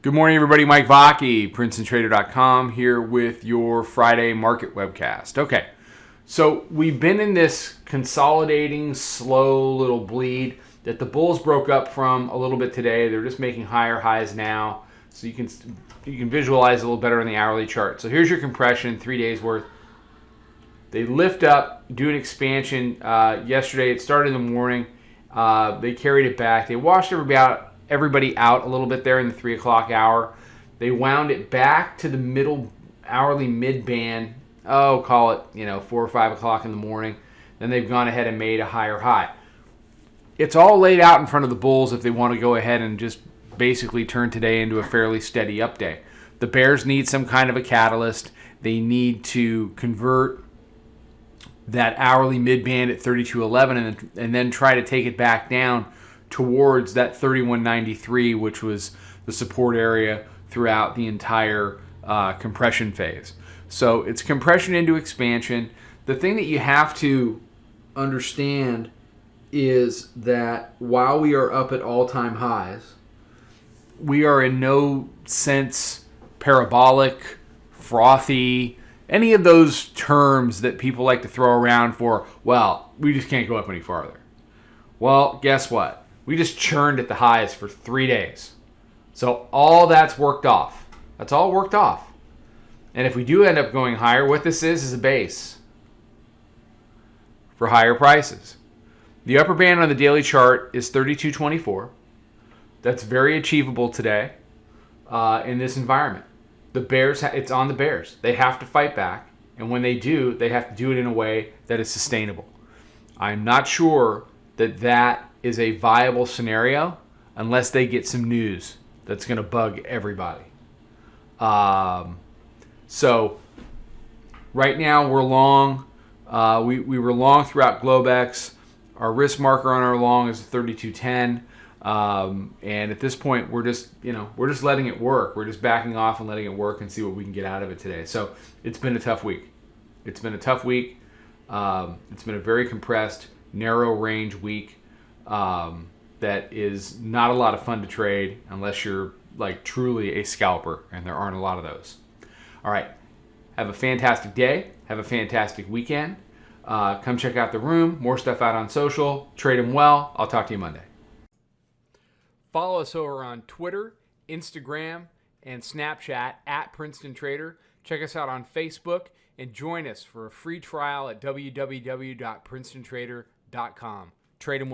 Good morning, everybody. Mike Vacchi, Princetontrader.com, here with your Friday market webcast. Okay, so we've been in this consolidating, slow little bleed that the bulls broke up from a little bit today. They're just making higher highs now, so you can visualize a little better on the hourly chart. So here's your compression, 3 days worth. They lift up, do an expansion yesterday. It started in the morning. They carried it back. They washed everybody out a little bit there in the 3 o'clock hour. They wound it back to the middle hourly mid band. Call it 4 or 5 o'clock in the morning. Then they've gone ahead and made a higher high. It's all laid out in front of the bulls if they want to go ahead and just basically turn today into a fairly steady up day. The bears need some kind of a catalyst. They need to convert that hourly mid band at 32.11 and then try to take it back down towards that 31.93, which was the support area throughout the entire compression phase. So it's compression into expansion. The thing that you have to understand is that while we are up at all-time highs, we are in no sense parabolic, frothy, any of those terms that people like to throw around for, well, we just can't go up any farther. Well, guess what? We just churned at the highs for 3 days. So all that's worked off. That's all worked off. And if we do end up going higher, what this is a base for higher prices. The upper band on the daily chart is 32.24. That's very achievable today in this environment. The bears, it's on the bears. They have to fight back. And when they do, they have to do it in a way that is sustainable. I'm not sure that is a viable scenario unless they get some news that's going to bug everybody. So right now we're long. We were long throughout Globex. Our risk marker on our long is 32.10. And at this point, we're just letting it work. We're just backing off and letting it work and see what we can get out of it today. So it's been a tough week. It's been a very compressed, narrow range week. That is not a lot of fun to trade unless you're like truly a scalper, and there aren't a lot of those. All right, have a fantastic day. Have a fantastic weekend. Come check out the room. More stuff out on social. Trade them well. I'll talk to you Monday. Follow us over on Twitter, Instagram, and Snapchat at Princeton Trader. Check us out on Facebook and join us for a free trial at www.princetontrader.com. Trade them well.